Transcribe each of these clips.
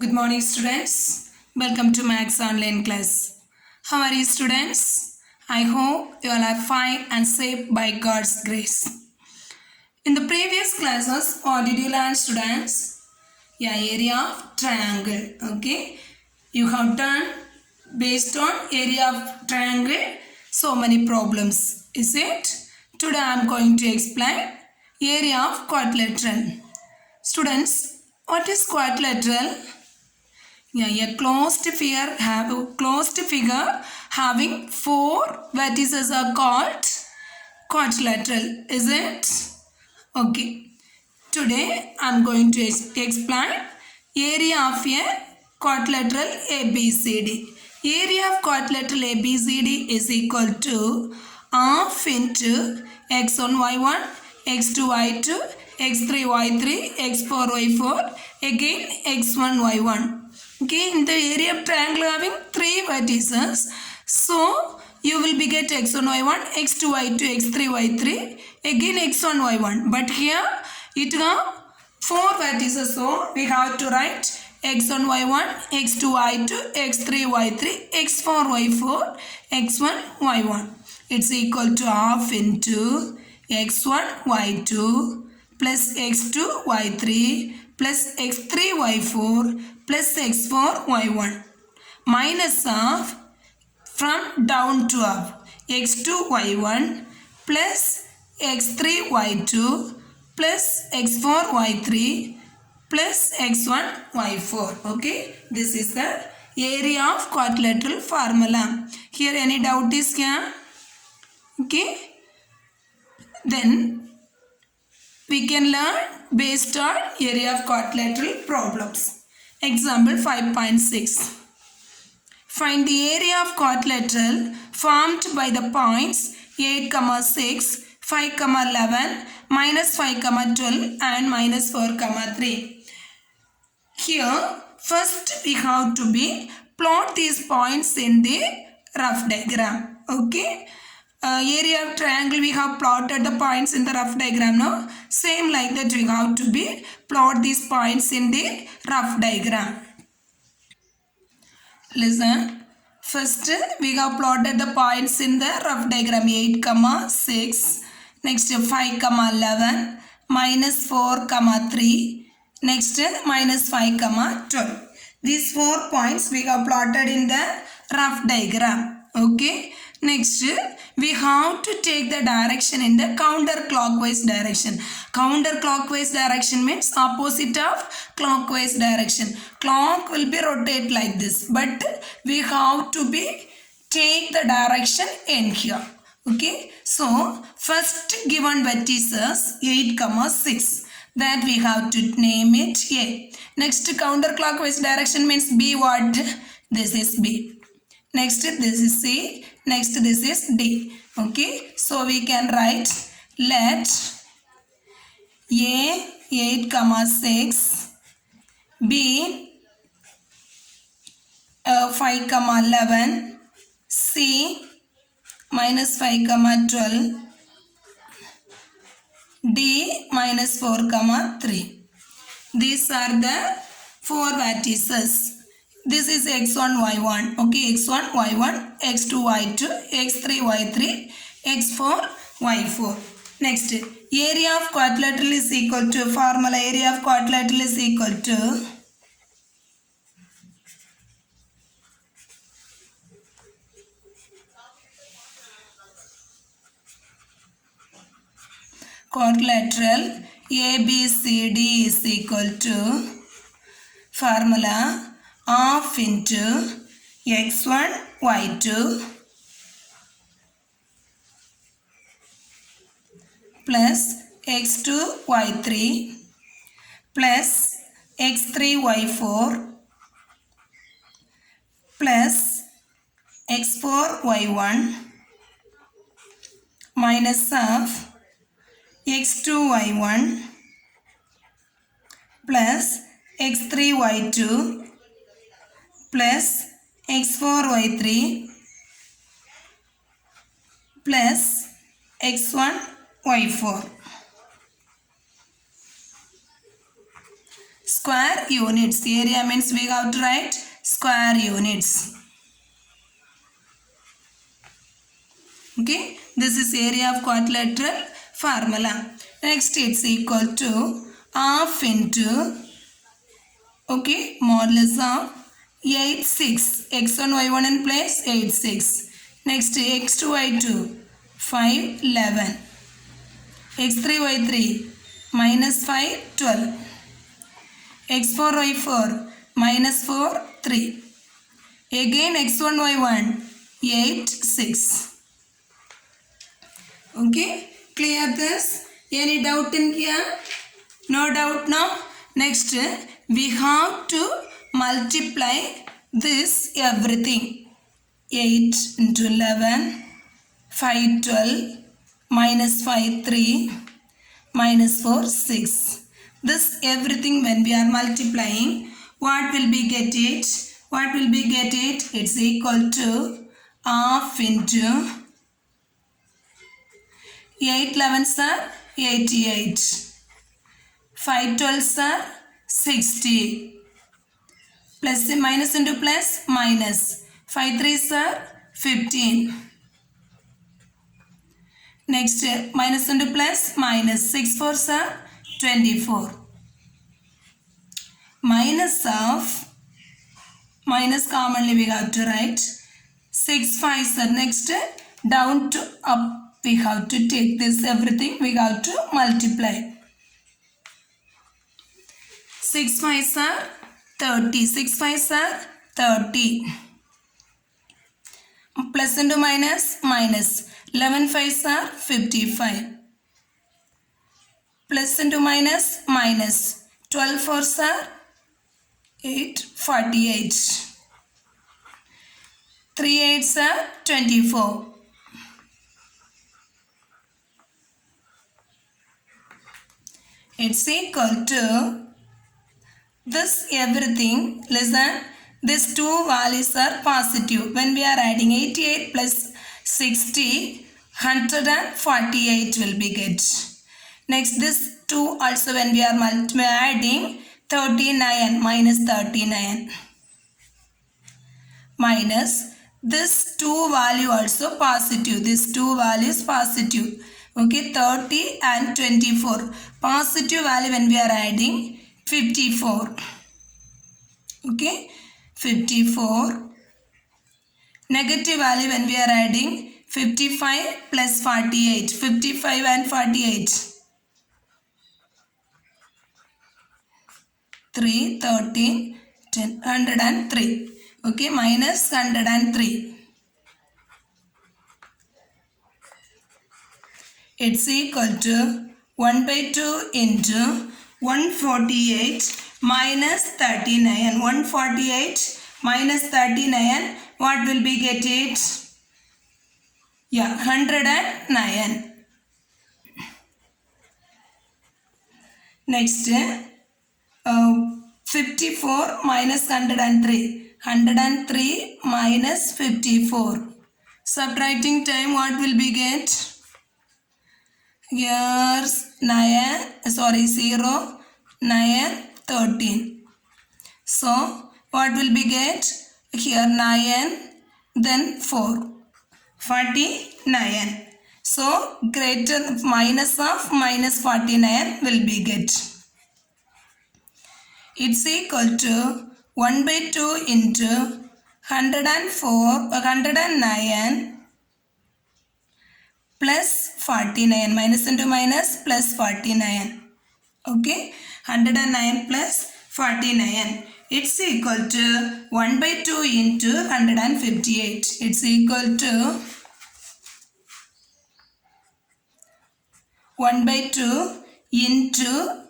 Good morning, students. Welcome to Max Online class. How are you, students? I hope you all are fine and safe by God's grace. In the previous classes, what did you learn, students? Yeah, area of triangle. Okay, you have done based on area of triangle so many problems. Is it? Today I am going to explain area of quadrilateral. Students, what is quadrilateral? Yeah, a closed figure having four vertices are called quadrilateral. Is it? Okay. Today I am going to explain area of a quadrilateral ABCD. Area of quadrilateral ABCD is equal to half into x1 y1, x2 y2, x3 y3, x4 y4, again x1 y1. Okay, in the area of triangle having three vertices, so you will be get x1 y1, x2 y2, x3 y3, again x1 y1. But here it have four vertices, so we have to write x1 y1, x2 y2, x3 y3, x4 y4, x1 y1. It's equal to half into x1 y2 plus x2 y3 plus x3 y4 plus x4 y1 minus of from down to up x2 y1 plus x3 y2 plus x4 y3 plus x1 y4. Okay, this is the area of quadrilateral formula. Here any doubt is here? Okay, then we can learn based on area of quadrilateral problems. Example 5.6. Find the area of quadrilateral formed by the points 8, 6, 5, 11, minus 5, 12 and minus 4, 3. Here, first we have to be plot these points in the rough diagram. Okay. Area of triangle we have plotted the points in the rough diagram now. Same like that we have to be plot these points in the rough diagram. Listen. First we have plotted the points in the rough diagram 8, 6. Next 5, 11. Minus 4, 3. Next minus 5, 12. These 4 points we have plotted in the rough diagram. Okay. Next we have to take the direction in the counterclockwise direction. Counterclockwise direction means opposite of clockwise direction. Clock will be rotate like this, but we have to be take the direction in here. Okay, so first given vertices 8, 6, that we have to name it A. Next counterclockwise direction means B. What? This is B. Next this is C. Next this is D. Okay, so we can write let A 8, 6 B 5, 11 C minus 5, 12 D minus 4, 3. These are the four vertices. This is x1, y1. Okay, x1, y1, x2, y2, x3, y3, x4, y4. Next, area of quadrilateral is equal to, formula area of quadrilateral is equal to quadrilateral ABCD is equal to formula half into x1, y2 plus x2, y3 plus x3, y4 plus x4, y1 minus of x2, y1 plus x3, y2 plus x4, y3 plus x1, y4. square units. Area means we have to write square units. Okay, this is area of quadrilateral formula. Next, it's equal to half into, okay, modulus of 8, 6. x1, y1 in place, 8, 6. Next, x2, y2, 5, 11. x3, y3, minus 5, 12. x4, y4, minus 4, 3. Again, x1, y1, 8, 6. Okay, clear this? Any doubt in here? No doubt now? Next, we have to multiply this everything. 8 into 11, 5, 12, minus 5, 3, minus 4, 6. This everything when we are multiplying, what will be get it? What will be get it? It's equal to half into 8 11s are 88. 5 12s are 60. Plus minus into plus minus. 5 3s are 15. Next minus into plus minus. 6 4s are 24. Minus of minus commonly we have to write. 6 5s are next down to up. We have to take this everything, we have to multiply. 6 5s are 30. 6 5s are 30. Plus into minus, minus. 11 5s are 55. Plus into minus, minus. 12 4s are 8, 48. 3 8s are 24. It's equal to this everything. Listen, these two values are positive. When we are adding 88 plus 60, 148 will be get. Next, this 2 also when we are adding 39 minus 39. Minus this 2 value also positive. This 2 values positive. Okay, 30 and 24. Positive value when we are adding 54. Okay, 54. Negative value when we are adding 55 plus 48. 55 and 48. 3, 13, 10, 103. Okay, minus 103. It's equal to 1 by 2 into 148 minus 39. 148 minus 39, what will be get it? Yeah, 109. Next, 54 minus 103. 103 minus 54. Subtracting time, what will be get? Here's 0, 9, 13. So, what will be get? Here 9, then 4. 49. So, greater minus of minus 49 will be get. It's equal to 1 by 2 into 109 plus 49. Minus into minus plus 49. Okay. 109 plus 49. It's equal to 1 by 2 into 158. It's equal to 1 by 2 into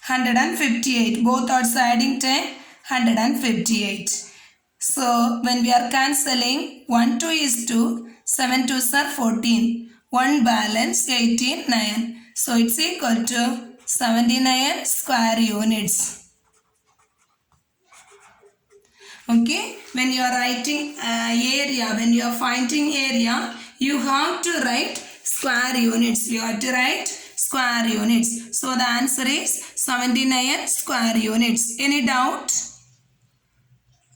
158. Both are adding 10, 158. So, when we are cancelling, 1 2 is 2, 7 2s are 14. 1 balance, 18, 9. So, it's equal to 79 square units. Okay, when you are writing area, when you are finding area, you have to write square units. You have to write square units. So, the answer is 79 square units. Any doubt?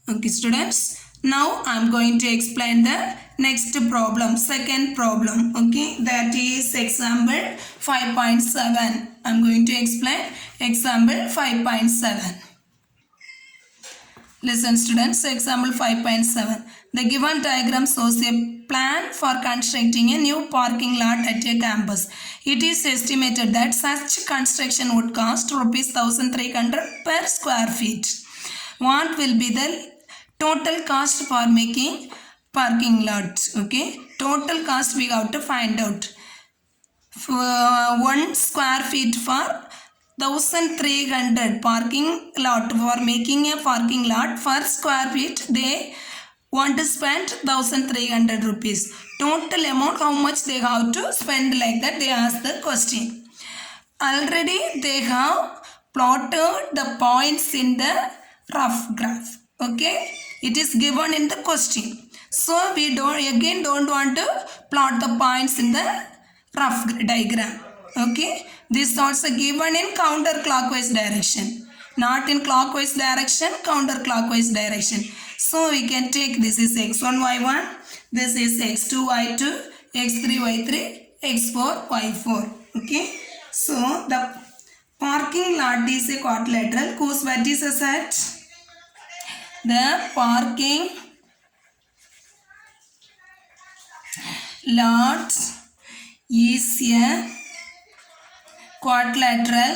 Okay, students. Now I am going to explain the next problem, second problem. Okay, that is example 5.7. I am going to explain example 5.7. Listen students, example 5.7. The given diagram shows a plan for constructing a new parking lot at a campus. It is estimated that such construction would cost rupees 1300 per square feet. What will be the total cost for making parking lot? Okay, total cost we have to find out. For 1 square feet for 1300 parking lot, for making a parking lot for square feet they want to spend 1300 rupees. Total amount how much they have to spend, like that they ask the question. Already they have plotted the points in the rough graph. Okay, it is given in the question, so we don't want to plot the points in the rough diagram. Okay, this also given in counterclockwise direction, not in clockwise direction, counterclockwise direction. So we can take this is x1 y1, this is x2 y2, x3 y3, x4 y4. Okay, so the parking lot is a quadrilateral whose vertices at the parking lot is a quadrilateral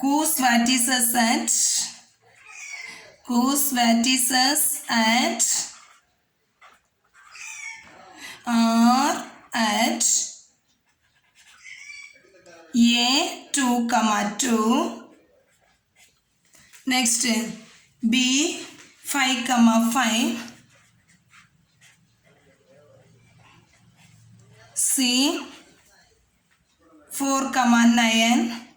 whose vertices are at A2, 2. Next B 5, 5. C 4, 9.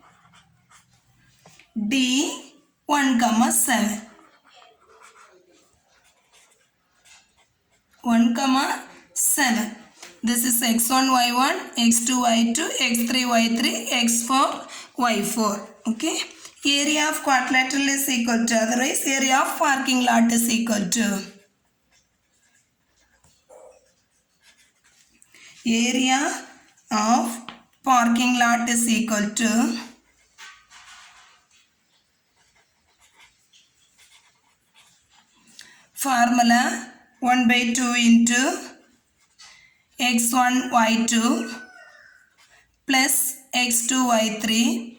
D 1, 7. 1, 7. This is x1 y1, x2 y2, x3 y3, x4 y4. Okay. Area of quadrilateral is equal to, otherwise area of parking lot is equal to, area of parking lot is equal to formula 1/2 into x1 y2 plus x2 y3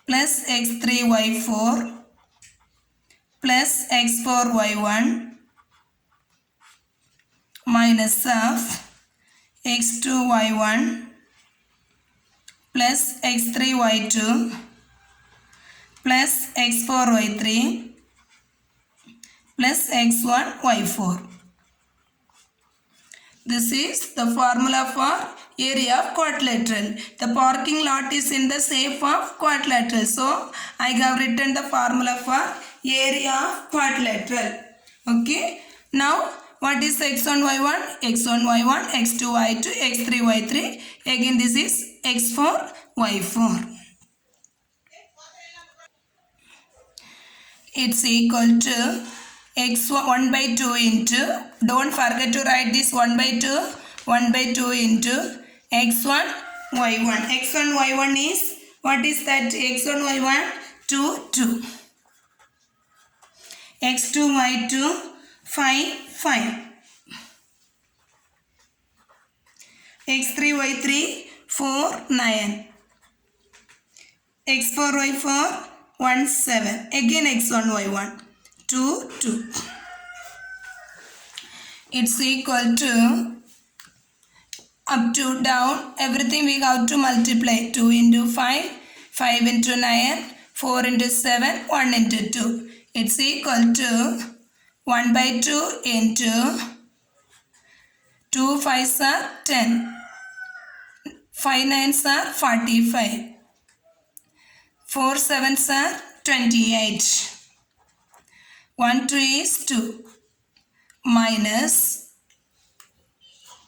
plus x3 y4 plus x4 y1 minus of x2 y1 plus x3 y2 plus x4 y3 plus x1 y4. This is the formula for area of quadrilateral. The parking lot is in the shape of quadrilateral. So, I have written the formula for area of quadrilateral. Okay. Now, what is x1, y1? x1, y1, x2, y2, x3, y3. Again, this is x4, y4. It's equal to x1 by 2 into, don't forget to write this 1/2 into x1 y1. x1 y1 is, what is that? x1 y1 2 x2 y2 5 x3 y3 4 9 x4 y4 1 7. Again x1 y1 2. It's equal to, up to down, everything we have to multiply. 2 into 5, 5 into 9, 4 into 7, 1 into 2. It's equal to 1/2 into 2 5s are 10, 5 9s are 45, 4 7s are 28. 1 2 is 2 minus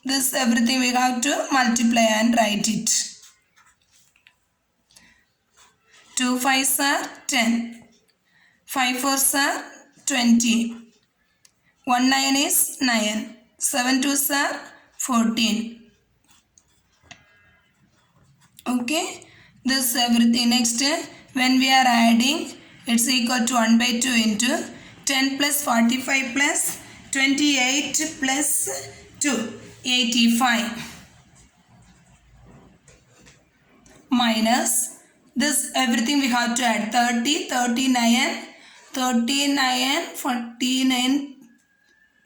This everything we have to multiply and write it. 2 5s are 10. 5 4s are 20. 1 9 is 9. 7 2s are 14. Okay. This everything. Next, when we are adding, it's equal to 1 by 2 into 10 plus 45 plus 28 plus 2. 85. Minus this everything we have to add 30, 39, 49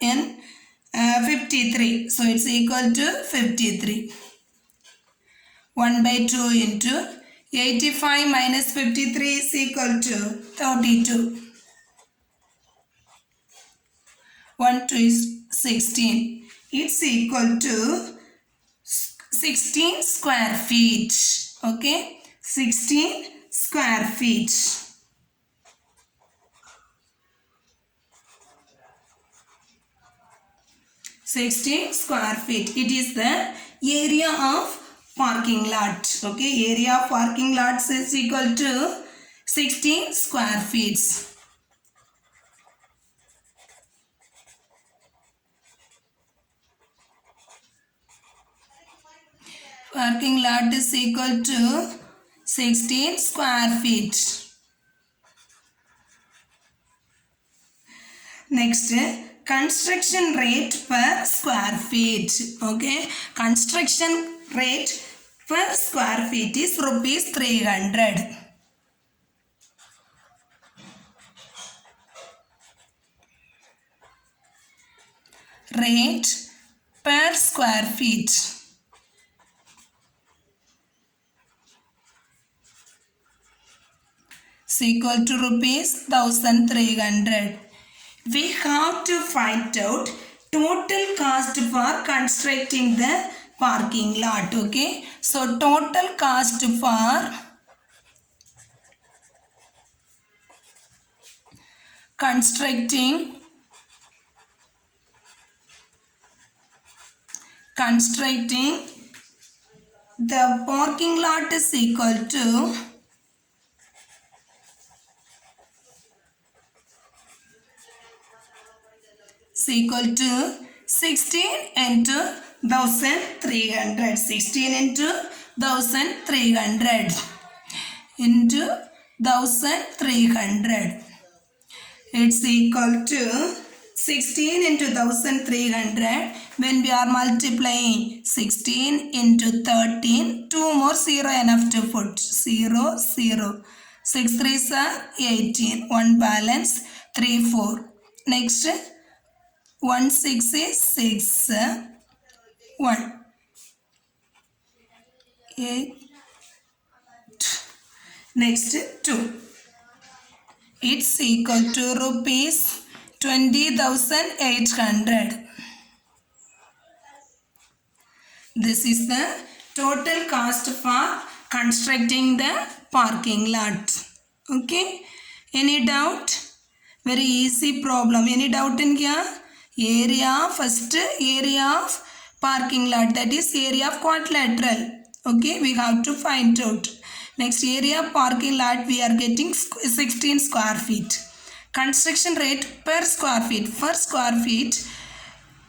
and 53. So it's equal to 53. 1 by 2 into 85 minus 53 is equal to 32. 1 2 is 16. It's equal to 16 square feet. Okay, 16 square feet. Square feet. It is the area of parking lot. Okay, area of parking lots is equal to 16 square feet. Parking lot is equal to 16 square feet. Next, construction rate per square feet. Okay, construction rate per square feet is rupees 300. Rate per square feet. Is equal to rupees 1300. We have to find out total cost for constructing the parking lot. Okay, so total cost for constructing the parking lot is equal to is equal to 16 into 1300. 16 into 1300 into 1300. It's equal to 16 into 1300. When we are multiplying 16 into 13, 2 more 0 enough to put. 0, 0. 6 3s are 18. 1 balance, 3 4. Next, 1 6 is 6. 1. 8. Next, 2. It's equal to rupees 20,800. This is the total cost for constructing the parking lot. Okay. Any doubt? Very easy problem. Any doubt in here? Area, first area of parking lot, that is area of quadrilateral. Okay, we have to find out. Next, area of parking lot we are getting 16 square feet. Construction rate per square feet. Per square feet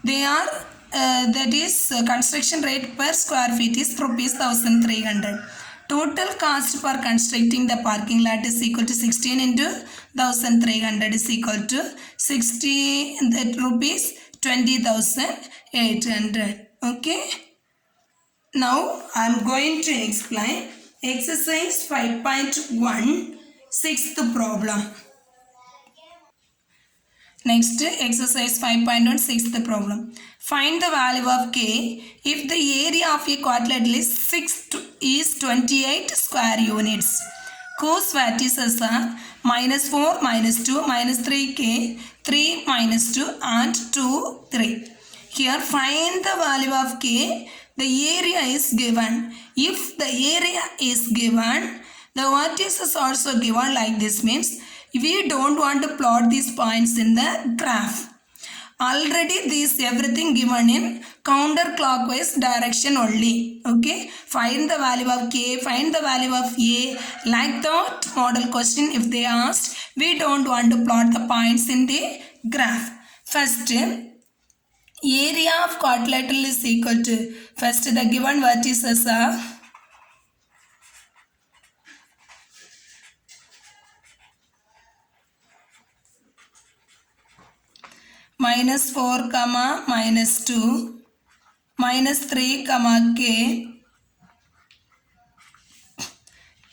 they are that is construction rate per square feet is rupees 1300. Total cost for constructing the parking lot is equal to 16 into 1300 is equal to 60 rupees 20,800. Okay. Now I am going to explain exercise 5.1 sixth problem. Next, exercise 5.1 sixth problem. Find the value of k if the area of a quadrilateral is 28 square units. Whose vertices are minus 4, minus 2, minus 3k, 3, minus 2 and 2, 3. Here find the value of k. The area is given. If the area is given, the vertex is also given like this, means we don't want to plot these points in the graph. Already this everything given in counterclockwise direction only. Okay, find the value of k, find the value of a. Like that model question if they asked, we don't want to plot the points in the graph. First, area of quadrilateral is equal to, first the given vertices are -4, -2, -3, k,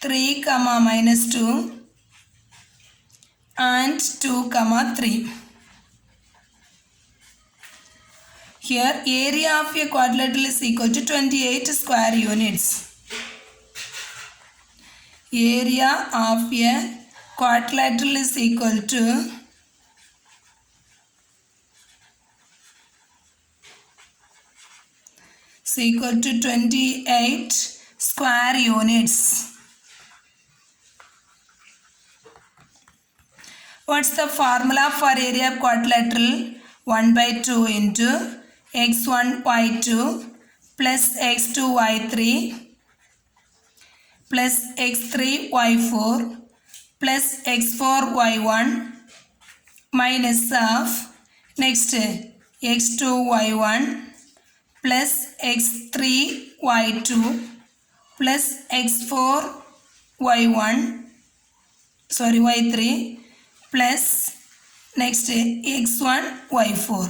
3, -2 and 2, 3. Here area of a quadrilateral is equal to 28 square units. Area of a quadrilateral is equal to is equal to 28 square units. What's the formula for area of quadrilateral? 1 by 2 into x1 y2 plus x2 y3 plus x3 y4 plus x4 y1 minus of next x2 y1 plus x3 y2 plus x4 y1 y3 plus next x1 y4.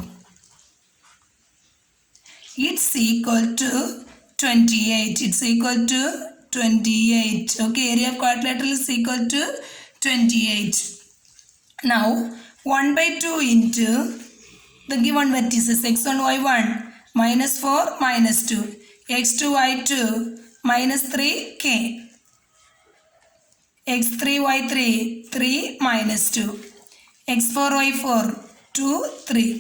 It's equal to 28. It's equal to 28. Okay, area of quadrilateral is equal to 28. Now 1 by 2 into the given vertices x1 y1 -4 -2 x2 y2 -3 k x3 y3 3 -2 x4 y4 2 3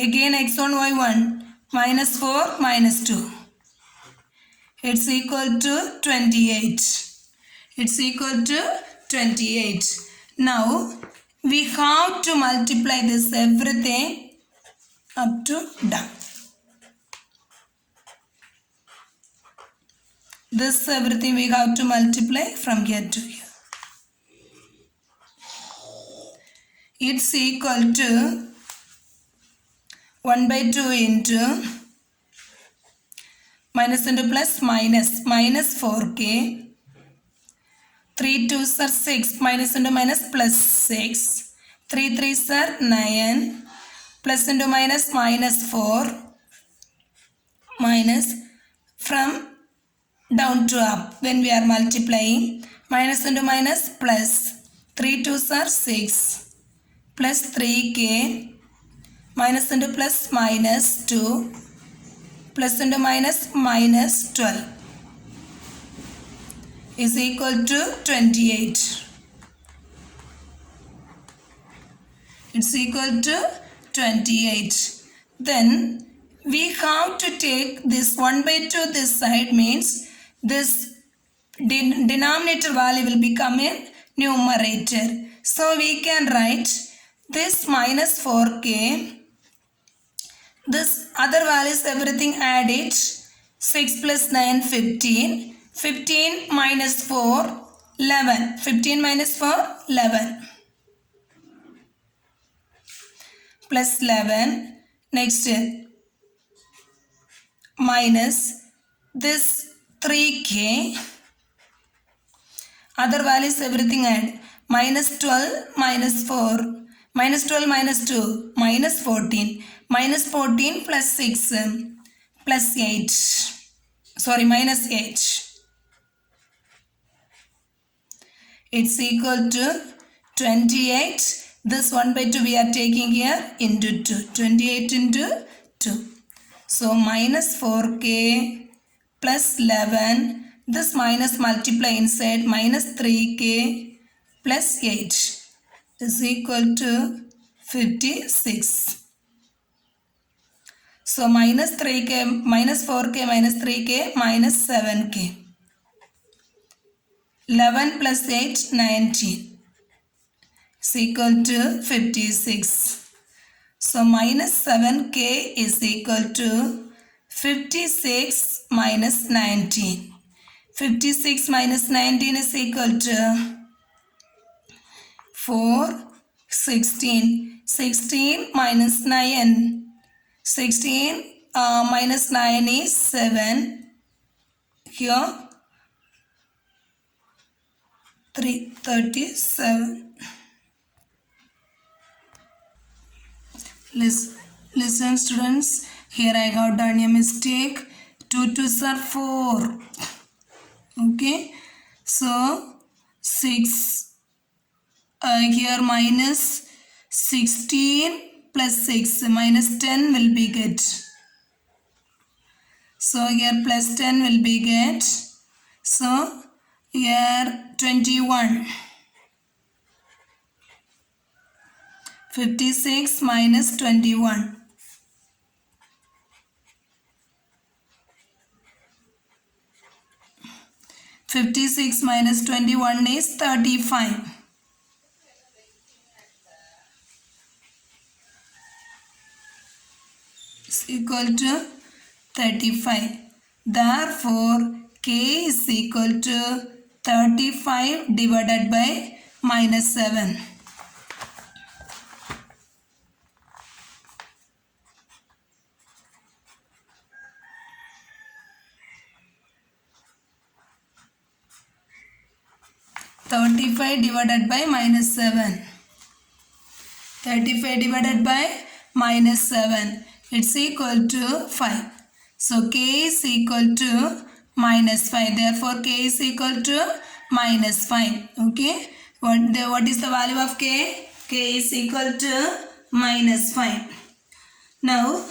again x1 y1 -4 -2. It's equal to 28. It's equal to 28. Now we have to multiply this everything up to down. This everything we have to multiply from here to here. It's equal to 1 by 2 into minus into plus minus -4k 3 2s are 6 minus into minus plus 6 3 3s are 9 plus into minus -4 minus from down to up when we are multiplying minus into minus plus 3 2s are 6 plus 3k minus into plus minus 2 plus into minus -12 is equal to 28. It's equal to 28. Then we have to take this 1 by 2 this side, means this denominator value will become in numerator. So we can write this -4k, this other values everything add it, 6 plus 9 15, 15 minus 4 11, 15 minus 4 11 plus 11, next minus this 3k, other values everything add, -12 minus 4 -12 minus 2 -14, -14 plus 6 plus 8, sorry -8. It's equal to 28. This 1 by 2 we are taking here into 2. 28 into 2. So -4k plus 11. This minus multiply inside, -3k plus 8 is equal to 56. So -3k, -4k, -3k, -7k. 11 plus 8, 19 is equal to 56. So minus 7k is equal to 56 minus 19. 56 minus 19 is equal to 4, 16. 16 minus 9. 16 minus 9 is 7. Here 337. Listen students, here I have done a mistake. 2 2s are 4. Okay, so 6 here minus 16 plus 6 minus 10 will be get. So here plus 10 will be get. So here 21. 56 minus 21. 56 minus 21 is 35. Is equal to 35. Therefore, k is equal to 35 divided by minus 7. Divided by minus 7. 35 divided by minus 7. It's equal to 5. So k is equal to minus 5. Therefore k is equal to minus 5. Okay. What is the value of k? K is equal to minus 5. Now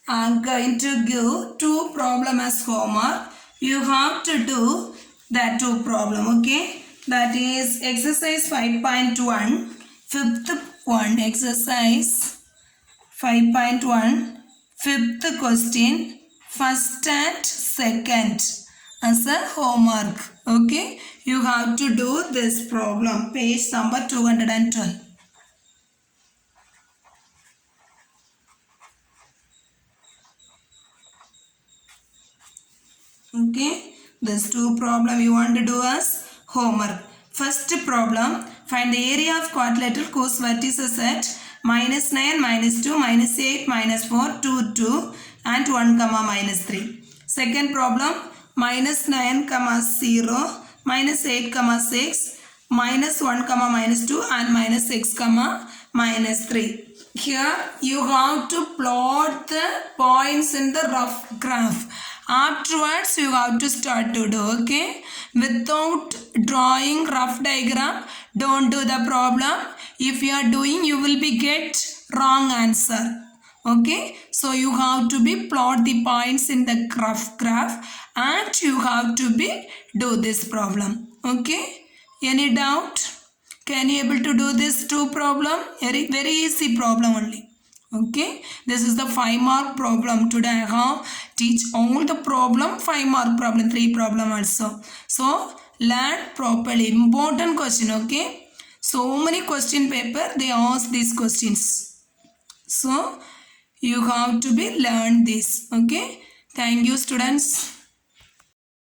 I'm going to give two problems as homework. You have to do that two problem. Okay. That is exercise 5.1, fifth one. Exercise 5.1, fifth question, first and second as a homework. Okay, you have to do this problem. Page number 212. Okay, this two problem you want to do as homework. First problem, find the area of quadrilateral whose vertices at minus 9, minus 2, minus 8, minus 4, 2, 2 and 1, minus 3. Second problem, minus 9, 0, minus 8, 6, minus 1, minus 2 and minus 6, minus 3. Here you have to plot the points in the rough graph. Afterwards you have to start to do. Okay, without drawing rough diagram, don't do the problem. If you are doing, you will be get wrong answer. Okay, so you have to be plot the points in the rough graph and you have to be do this problem. Okay, any doubt? Can you able to do this two problem? Very easy problem only. Okay, this is the 5-mark problem. Today I have teach all the problem, 5-mark problem, 3 problem also. So learn properly. Important question. Okay, so many question paper they ask these questions. So you have to be learn this. Okay, thank you students.